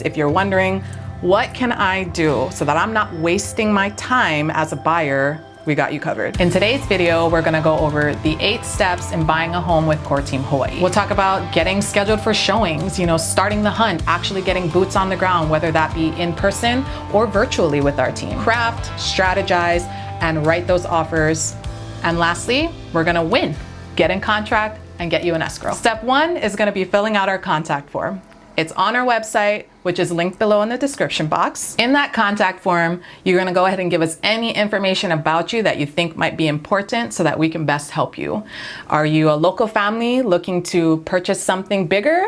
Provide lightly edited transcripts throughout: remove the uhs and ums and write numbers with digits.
If you're wondering, what can I do so that I'm not wasting my time as a buyer, we got you covered. In today's video, we're gonna go over the 8 steps in buying a home with Core Team Hawaii. We'll talk about getting scheduled for showings, starting the hunt, actually getting boots on the ground, whether that be in person or virtually with our team. Craft, strategize, and write those offers. And lastly, we're gonna win, get in contract, and get you an escrow. Step 1 is gonna be filling out our contact form. It's on our website, which is linked below in the description box. In that contact form, you're gonna go ahead and give us any information about you that you think might be important so that we can best help you. Are you a local family looking to purchase something bigger?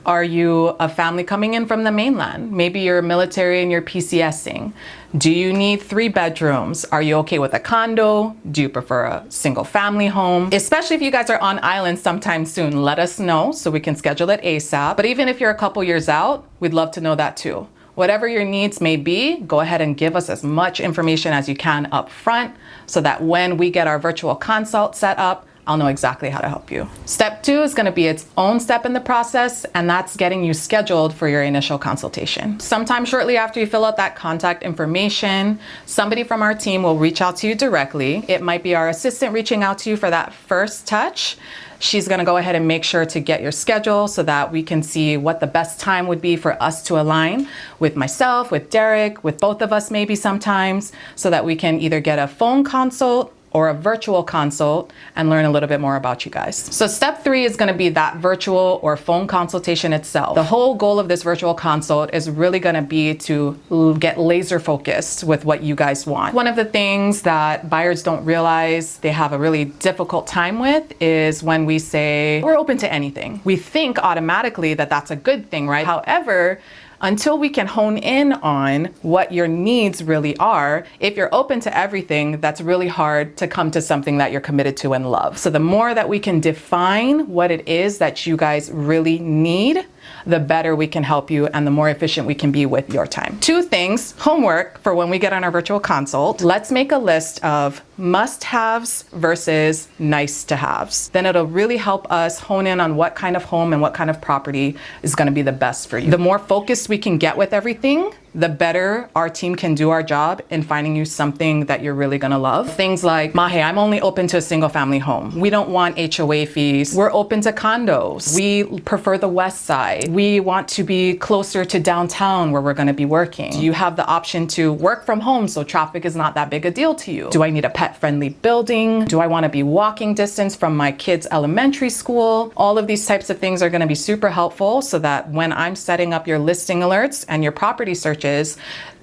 Are you a family coming in from the mainland? Maybe you're military and you're PCSing. Do you need 3 bedrooms? Are you okay with a condo? Do you prefer a single family home? Especially if you guys are on island sometime soon, let us know so we can schedule it ASAP. But even if you're a couple years out, we'd love to know that too. Whatever your needs may be, go ahead and give us as much information as you can up front so that when we get our virtual consult set up, I'll know exactly how to help you. Step 2 is gonna be its own step in the process, and that's getting you scheduled for your initial consultation. Sometime shortly after you fill out that contact information, somebody from our team will reach out to you directly. It might be our assistant reaching out to you for that first touch. She's gonna go ahead and make sure to get your schedule so that we can see what the best time would be for us to align with myself, with Derek, with both of us maybe sometimes, so that we can either get a phone consult or a virtual consult and learn a little bit more about you guys. So step 3 is gonna be that virtual or phone consultation itself. The whole goal of this virtual consult is really gonna be to get laser focused with what you guys want. One of the things that buyers don't realize they have a really difficult time with is when we say, we're open to anything. We think automatically that that's a good thing, right? However, until we can hone in on what your needs really are, if you're open to everything, that's really hard to come to something that you're committed to and love. So the more that we can define what it is that you guys really need, the better we can help you and the more efficient we can be with your time. 2 things, homework for when we get on our virtual consult. Let's make a list of must-haves versus nice-to-haves. Then it'll really help us hone in on what kind of home and what kind of property is gonna be the best for you. The more focused we can get with everything, the better our team can do our job in finding you something that you're really gonna love. Things like, Mahe, I'm only open to a single family home. We don't want HOA fees. We're open to condos. We prefer the west side. We want to be closer to downtown where we're gonna be working. You have the option to work from home so traffic is not that big a deal to you. Do I need a pet-friendly building? Do I wanna be walking distance from my kids' elementary school? All of these types of things are gonna be super helpful so that when I'm setting up your listing alerts and your property searches,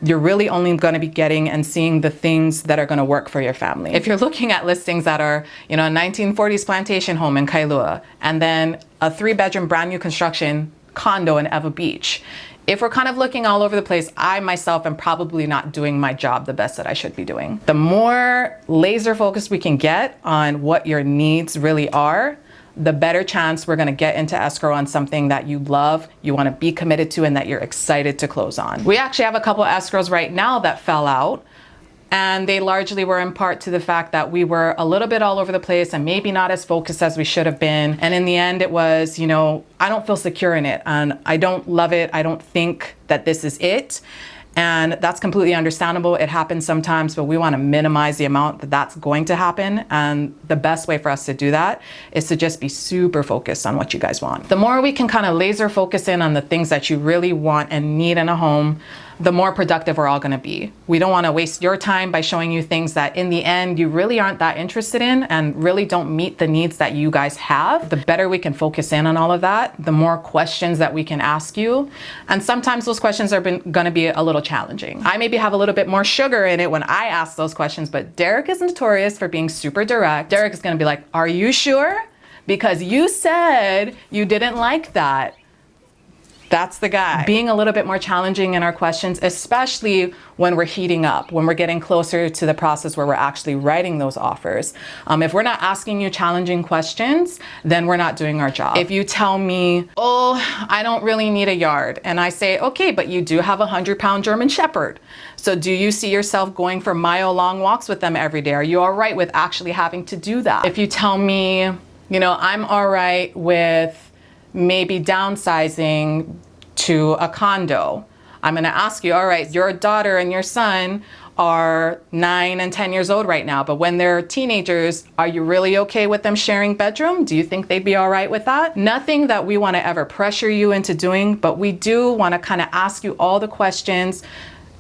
you're really only going to be getting and seeing the things that are going to work for your family. If you're looking at listings that are, a 1940s plantation home in Kailua, and then a 3-bedroom brand new construction condo in Ewa Beach, if we're kind of looking all over the place, I myself am probably not doing my job the best that I should be doing. The more laser focused we can get on what your needs really are, the better chance we're gonna get into escrow on something that you love, you wanna be committed to, and that you're excited to close on. We actually have a couple of escrows right now that fell out, and they largely were in part to the fact that we were a little bit all over the place and maybe not as focused as we should have been. And in the end, it was, I don't feel secure in it, and I don't love it. I don't think that this is it. And that's completely understandable. It happens sometimes, but we want to minimize the amount that that's going to happen. And the best way for us to do that is to just be super focused on what you guys want. The more we can kind of laser focus in on the things that you really want and need in a home, the more productive we're all going to be. We don't want to waste your time by showing you things that in the end you really aren't that interested in and really don't meet the needs that you guys have. The better we can focus in on all of that, the more questions that we can ask you. And sometimes those questions are going to be a little challenging. I maybe have a little bit more sugar in it when I ask those questions, but Derek is notorious for being super direct. Derek is going to be like, are you sure? Because you said you didn't like that. That's the guy. Being a little bit more challenging in our questions, especially when we're heating up, when we're getting closer to the process where we're actually writing those offers. If we're not asking you challenging questions, then we're not doing our job. If you tell me, oh, I don't really need a yard, and I say, okay, but you do have a 100-pound German Shepherd. So do you see yourself going for mile-long walks with them every day? Are you all right with actually having to do that? If you tell me, I'm all right with maybe downsizing to a condo, I'm gonna ask you, all right, your daughter and your son are 9 and 10 years old right now, but when they're teenagers, are you really okay with them sharing bedroom? Do you think they'd be all right with that? Nothing that we want to ever pressure you into doing, but we do want to kind of ask you all the questions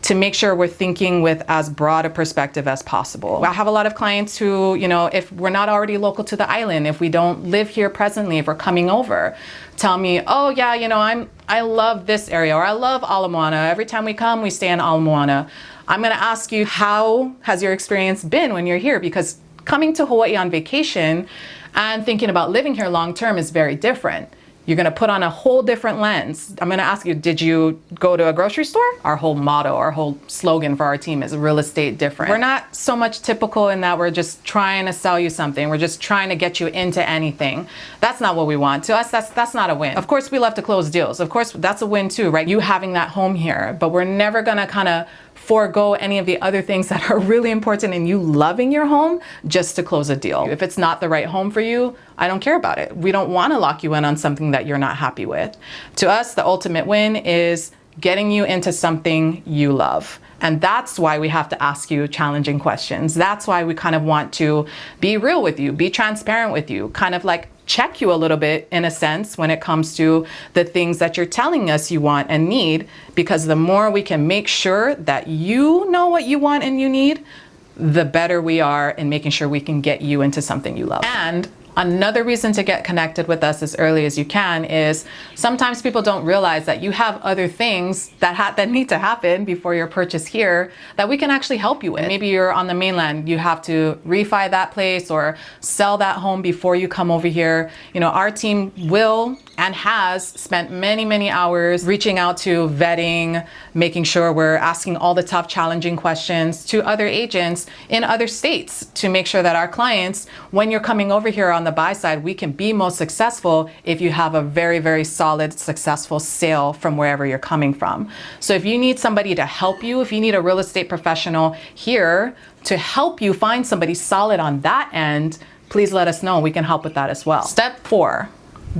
to make sure we're thinking with as broad a perspective as possible. I have a lot of clients who, you know, if we're not already local to the island, if we don't live here presently, if we're coming over, tell me, oh yeah, you know, I love this area, or I love Ala Moana. Every time we come, we stay in Ala Moana. I'm gonna ask you, how has your experience been when you're here? Because coming to Hawaii on vacation and thinking about living here long term is very different. You're gonna put on a whole different lens. I'm gonna ask you, did you go to a grocery store? Our whole motto, our whole slogan for our team is real estate different. We're not so much typical in that we're just trying to sell you something. We're just trying to get you into anything. That's not what we want. To us, that's not a win. Of course, we love to close deals. Of course, that's a win too, right? You having that home here, but we're never gonna kind of forego any of the other things that are really important in you loving your home just to close a deal. If it's not the right home for you, I don't care about it. We don't want to lock you in on something that you're not happy with. To us, the ultimate win is getting you into something you love. And that's why we have to ask you challenging questions. That's why we kind of want to be real with you, be transparent with you, kind of like check you a little bit in a sense when it comes to the things that you're telling us you want and need, because the more we can make sure that you know what you want and you need, the better we are in making sure we can get you into something you love. And another reason to get connected with us as early as you can is sometimes people don't realize that you have other things that need to happen before your purchase here that we can actually help you with. Maybe you're on the mainland, you have to refi that place or sell that home before you come over here. You know, our team will and has spent many, many hours reaching out to vetting, making sure we're asking all the tough, challenging questions to other agents in other states to make sure that our clients, when you're coming over here on the buy side, we can be most successful if you have a very, very solid, successful sale from wherever you're coming from. So if you need somebody to help you, if you need a real estate professional here to help you find somebody solid on that end, please let us know. We can help with that as well. Step 4.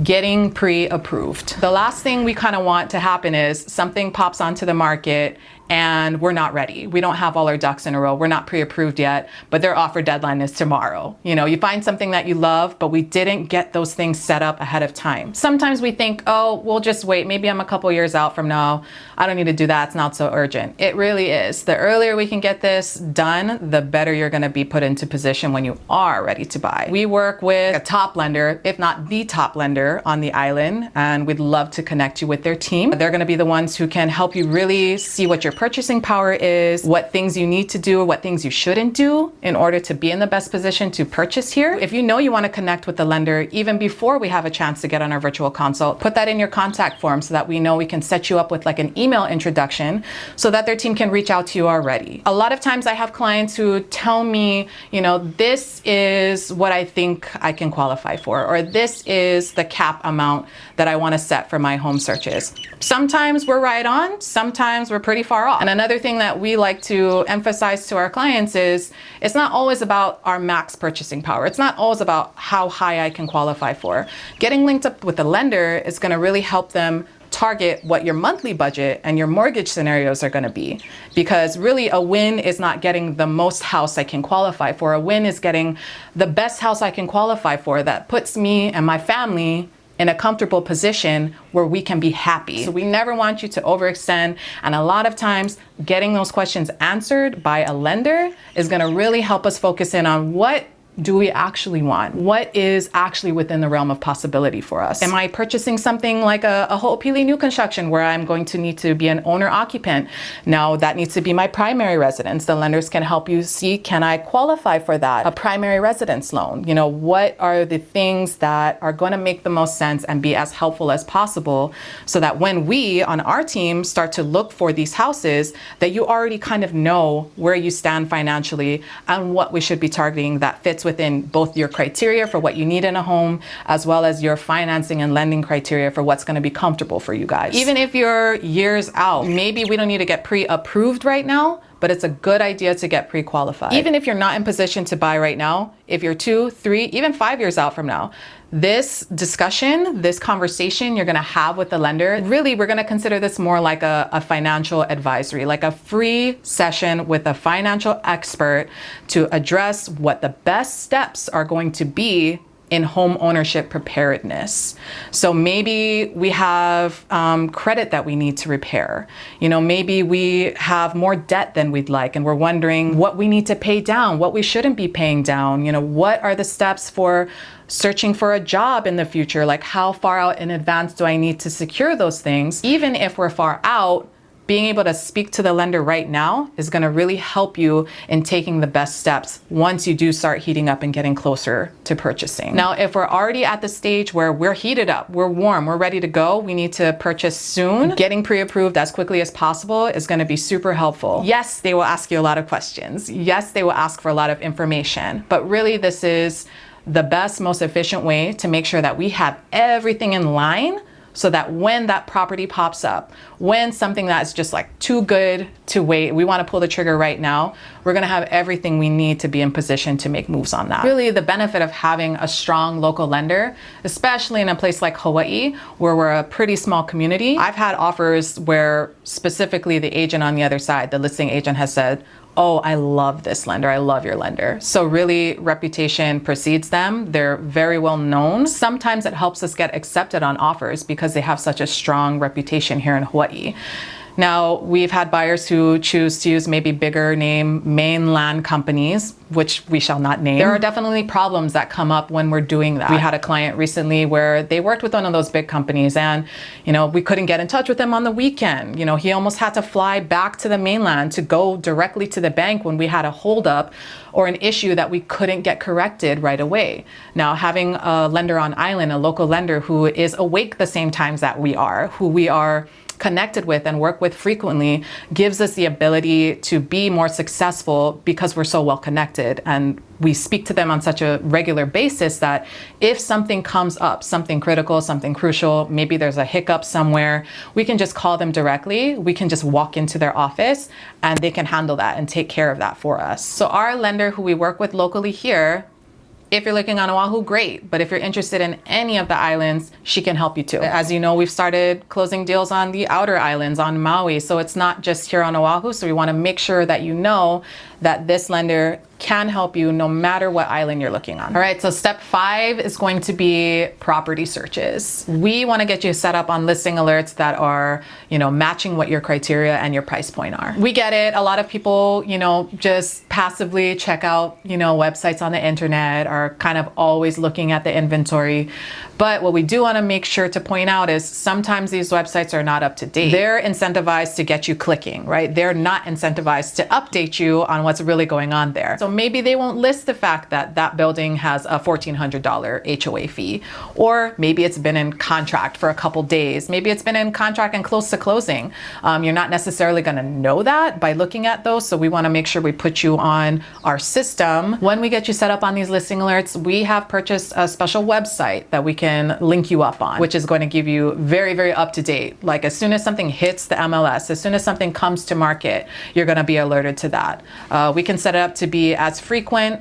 Getting pre-approved. The last thing we kind of want to happen is something pops onto the market and we're not ready. We don't have all our ducks in a row. We're not pre-approved yet, but their offer deadline is tomorrow. You know, you find something that you love, but we didn't get those things set up ahead of time. Sometimes we think, oh, we'll just wait. Maybe I'm a couple years out from now. I don't need to do that. It's not so urgent. It really is. The earlier we can get this done, the better you're going to be put into position when you are ready to buy. We work with a top lender, if not the top lender on the island, and we'd love to connect you with their team. They're going to be the ones who can help you really see what your purchasing power is, what things you need to do, what things you shouldn't do in order to be in the best position to purchase here. If you know you want to connect with the lender even before we have a chance to get on our virtual consult, put that in your contact form so that we know we can set you up with like an email introduction so that their team can reach out to you already. A lot of times I have clients who tell me, you know, this is what I think I can qualify for, or this is the cap amount that I want to set for my home searches. Sometimes we're right on, sometimes we're pretty far off. And another thing that we like to emphasize to our clients is it's not always about our max purchasing power. It's not always about how high I can qualify for. Getting linked up with a lender is going to really help them target what your monthly budget and your mortgage scenarios are going to be. Because really a win is not getting the most house I can qualify for. A win is getting the best house I can qualify for that puts me and my family in a comfortable position where we can be happy. So we never want you to overextend. And a lot of times getting those questions answered by a lender is going to really help us focus in on what do we actually want? What is actually within the realm of possibility for us? Am I purchasing something like a Ho'opili new construction where I'm going to need to be an owner occupant? Now that needs to be my primary residence. The lenders can help you see, can I qualify for that? A primary residence loan. You know, what are the things that are going to make the most sense and be as helpful as possible so that when we on our team start to look for these houses, that you already kind of know where you stand financially and what we should be targeting that fits within both your criteria for what you need in a home, as well as your financing and lending criteria for what's going to be comfortable for you guys. Even if you're years out, maybe we don't need to get pre-approved right now, but it's a good idea to get pre-qualified. Even if you're not in position to buy right now, if you're 2, 3, even 5 years out from now, this discussion, this conversation you're gonna have with the lender, really, we're gonna consider this more like a financial advisory, like a free session with a financial expert to address what the best steps are going to be in home ownership preparedness. So maybe we have credit that we need to repair. You know, maybe we have more debt than we'd like, and we're wondering what we need to pay down, what we shouldn't be paying down. You know, what are the steps for searching for a job in the future? Like, how far out in advance do I need to secure those things? Even if we're far out, being able to speak to the lender right now is going to really help you in taking the best steps once you do start heating up and getting closer to purchasing. Now, if we're already at the stage where we're heated up, we're warm, we're ready to go, we need to purchase soon, getting pre-approved as quickly as possible is going to be super helpful. Yes, they will ask you a lot of questions. Yes, they will ask for a lot of information, but really this is the best, most efficient way to make sure that we have everything in line, so that when that property pops up, when something that's just like too good to wait, we want to pull the trigger right now, we're going to have everything we need to be in position to make moves on that. Really, the benefit of having a strong local lender, especially in a place like Hawaii, where we're a pretty small community. I've had offers where specifically the agent on the other side, the listing agent, has said, "Oh, I love this lender. I love your lender." So really, reputation precedes them. They're very well known. Sometimes it helps us get accepted on offers because they have such a strong reputation here in Hawaii. Now, we've had buyers who choose to use maybe bigger name mainland companies, which we shall not name. There are definitely problems that come up when we're doing that. We had a client recently where they worked with one of those big companies, and, you know, we couldn't get in touch with him on the weekend. You know, he almost had to fly back to the mainland to go directly to the bank when we had a holdup or an issue that we couldn't get corrected right away. Now, having a lender on island, a local lender who is awake the same times that we are, who we are connected with and work with frequently, gives us the ability to be more successful because we're so well connected and we speak to them on such a regular basis that if something comes up, something critical, something crucial, maybe there's a hiccup somewhere, we can just call them directly. We can just walk into their office and they can handle that and take care of that for us. So our lender who we work with locally here, if you're looking on Oahu, great. But if you're interested in any of the islands, she can help you too. As you know, we've started closing deals on the outer islands, on Maui. So it's not just here on Oahu. So we want to make sure that you know that this lender can help you no matter what island you're looking on. All right, so step 5 is going to be property searches. We want to get you set up on listing alerts that are, you know, matching what your criteria and your price point are. We get it. A lot of people, you know, just passively check out, you know, websites on the internet, are kind of always looking at the inventory. But what we do want to make sure to point out is sometimes these websites are not up to date. They're incentivized to get you clicking, right? They're not incentivized to update you on what's really going on there. So maybe they won't list the fact that that building has a $1,400 HOA fee, or maybe it's been in contract for a couple days. Maybe it's been in contract and close to closing. You're not necessarily going to know that by looking at those. So we want to make sure we put you on our system. When we get you set up on these listing alerts, we have purchased a special website that we can link you up on, which is going to give you very, very up to date. Like as soon as something hits the MLS, as soon as something comes to market, you're going to be alerted to that. We can set it up to be as frequent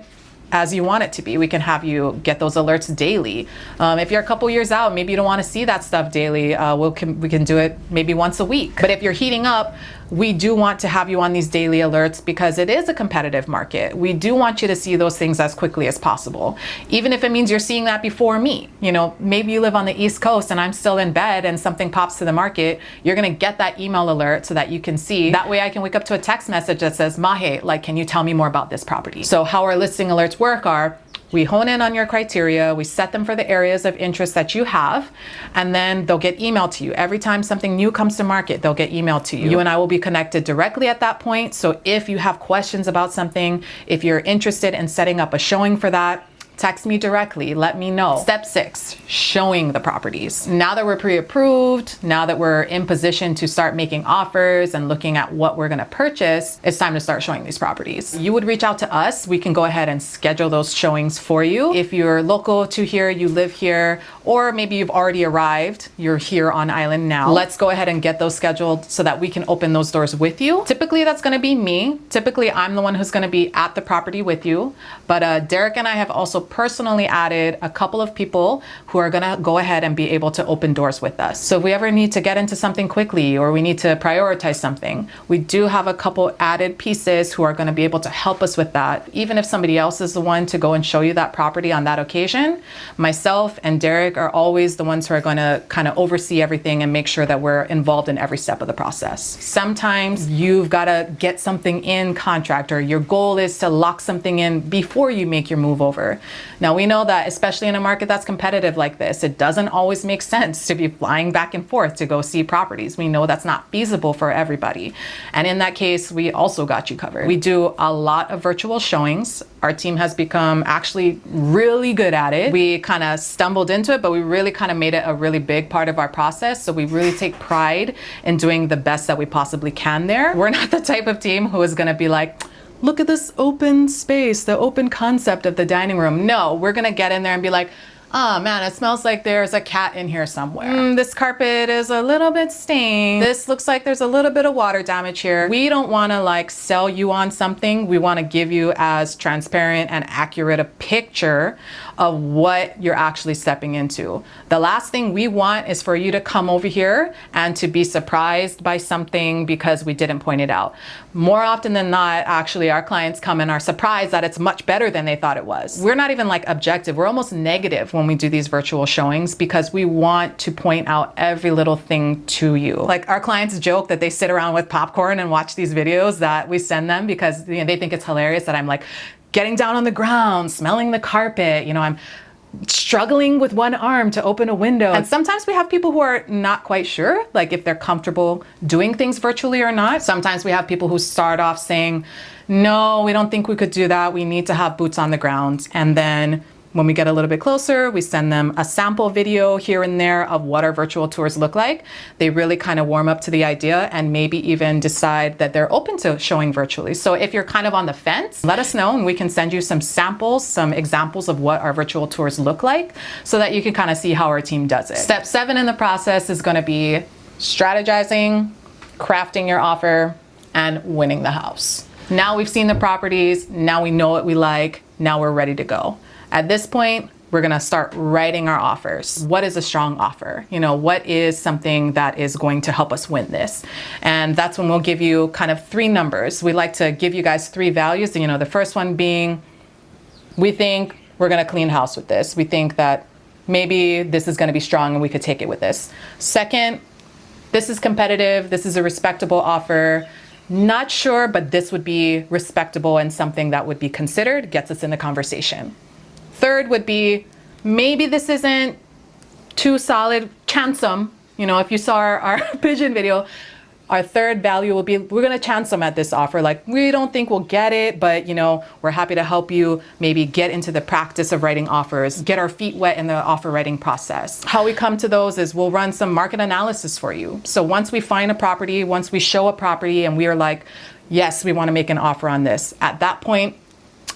as you want it to be. We can have you get those alerts daily. If you're a couple years out, maybe you don't want to see that stuff daily, we can do it maybe once a week. But if you're heating up, we do want to have you on these daily alerts because it is a competitive market. We do want you to see those things as quickly as possible, even if it means you're seeing that before me. You know, maybe you live on the East Coast and I'm still in bed and something pops to the market. You're going to get that email alert so that you can see. That way I can wake up to a text message that says, Mahe, like, can you tell me more about this property? So how our listing alerts work are, we hone in on your criteria, we set them for the areas of interest that you have, and then they'll get emailed to you. Every time something new comes to market, they'll get emailed to you. You and I will be connected directly at that point. So if you have questions about something, if you're interested in setting up a showing for that, text me directly, let me know. Step 6, showing the properties. Now that we're pre-approved, now that we're in position to start making offers and looking at what we're gonna purchase, it's time to start showing these properties. You would reach out to us. We can go ahead and schedule those showings for you. If you're local to here, you live here, or maybe you've already arrived, you're here on island now, let's go ahead and get those scheduled so that we can open those doors with you. Typically, that's gonna be me. Typically, I'm the one who's gonna be at the property with you, but Derek and I have also personally added a couple of people who are gonna go ahead and be able to open doors with us. So if we ever need to get into something quickly or we need to prioritize something, we do have a couple added pieces who are gonna be able to help us with that. Even if somebody else is the one to go and show you that property on that occasion, myself and Derek are always the ones who are gonna kind of oversee everything and make sure that we're involved in every step of the process. Sometimes you've gotta get something in contract, or your goal is to lock something in before you make your move over. Now we know that, especially in a market that's competitive like this, it doesn't always make sense to be flying back and forth to go see properties. We know that's not feasible for everybody. And in that case, we also got you covered. We do a lot of virtual showings. Our team has become actually really good at it. We kind of stumbled into it, but we really kind of made it a really big part of our process. So we really take pride in doing the best that we possibly can there. We're not the type of team who is gonna be like, look at this open space, the open concept of the dining room. No, we're gonna get in there and be like, oh man, it smells like there's a cat in here somewhere. This carpet is a little bit stained. This looks like there's a little bit of water damage here. We don't wanna like sell you on something. We wanna give you as transparent and accurate a picture of what you're actually stepping into. The last thing we want is for you to come over here and to be surprised by something because we didn't point it out. More often than not, actually, our clients come and are surprised that it's much better than they thought it was. We're not even like objective, we're almost negative when we do these virtual showings because we want to point out every little thing to you. Like our clients joke that they sit around with popcorn and watch these videos that we send them because they think it's hilarious that I'm like getting down on the ground, smelling the carpet, I'm struggling with one arm to open a window. And sometimes we have people who are not quite sure, like if they're comfortable doing things virtually or not. Sometimes we have people who start off saying, no, we don't think we could do that. We need to have boots on the ground. And then when we get a little bit closer, we send them a sample video here and there of what our virtual tours look like. They really kind of warm up to the idea and maybe even decide that they're open to showing virtually. So if you're kind of on the fence, let us know and we can send you some samples, some examples of what our virtual tours look like so that you can kind of see how our team does it. Step 7 in the process is going to be strategizing, crafting your offer, and winning the house. Now we've seen the properties, now we know what we like, now we're ready to go. At this point, we're gonna start writing our offers. What is a strong offer? What is something that is going to help us win this? And that's when we'll give you kind of 3 numbers. We like to give you guys 3 values. The first one being, we think we're gonna clean house with this. We think that maybe this is gonna be strong and we could take it with this. Second, this is competitive. This is a respectable offer. Not sure, but this would be respectable and something that would be considered, gets us in the conversation. Third would be, maybe this isn't too solid, chance them. If you saw our pigeon video, our third value will be, we're gonna chance them at this offer. Like, we don't think we'll get it, but we're happy to help you maybe get into the practice of writing offers, get our feet wet in the offer writing process. How we come to those is we'll run some market analysis for you. So once we find a property, once we show a property and we are like, yes, we wanna make an offer on this, at that point,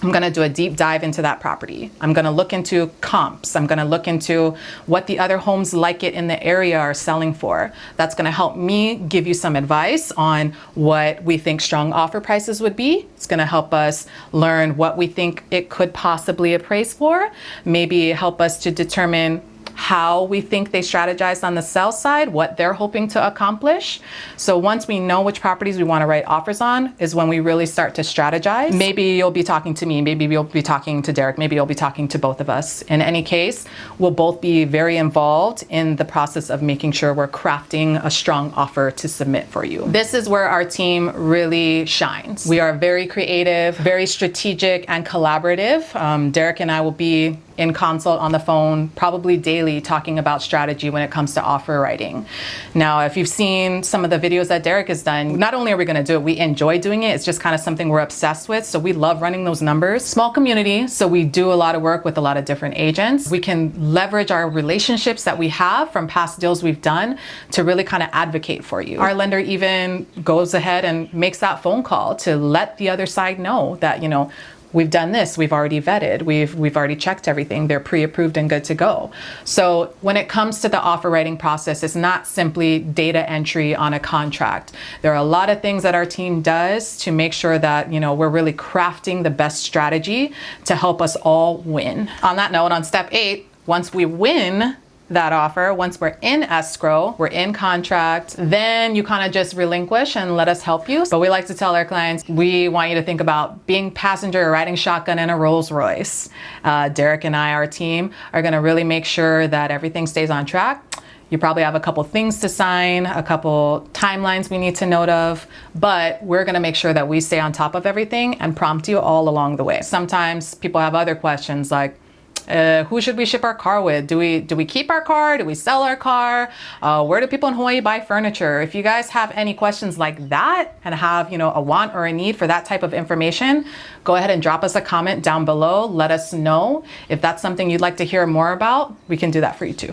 I'm gonna do a deep dive into that property. I'm gonna look into comps. I'm gonna look into what the other homes like it in the area are selling for. That's gonna help me give you some advice on what we think strong offer prices would be. It's gonna help us learn what we think it could possibly appraise for, maybe help us to determine how we think they strategize on the sell side, what they're hoping to accomplish. So once we know which properties we want to write offers on is when we really start to strategize. Maybe you'll be talking to me, maybe you'll be talking to Derek, maybe you'll be talking to both of us. In any case, we'll both be very involved in the process of making sure we're crafting a strong offer to submit for you. This is where our team really shines. We are very creative, very strategic and collaborative. Derek and I will be in consult on the phone, probably daily, talking about strategy when it comes to offer writing. Now, if you've seen some of the videos that Derek has done, not only are we gonna do it, we enjoy doing it. It's just kind of something we're obsessed with. So we love running those numbers. Small community, so we do a lot of work with a lot of different agents. We can leverage our relationships that we have from past deals we've done to really kind of advocate for you. Our lender even goes ahead and makes that phone call to let the other side know that, we've done this, we've already vetted, we've already checked everything, they're pre-approved and good to go. So when it comes to the offer writing process, it's not simply data entry on a contract. There are a lot of things that our team does to make sure that, you know, we're really crafting the best strategy to help us all win. On that note, on step 8, once we win that offer, once we're in escrow, we're in contract, then you kind of just relinquish and let us help you. But we like to tell our clients, we want you to think about being passenger or riding shotgun in a Rolls Royce. Derek and I, our team, are gonna really make sure that everything stays on track. You probably have a couple things to sign, a couple timelines we need to note of, but we're gonna make sure that we stay on top of everything and prompt you all along the way. Sometimes people have other questions like, who should we ship our car with? Do we keep our car? Do we sell our car? Where do people in Hawaii buy furniture? If you guys have any questions like that and have, you know, a want or a need for that type of information, go ahead and drop us a comment down below. Let us know if that's something you'd like to hear more about. We can do that for you too.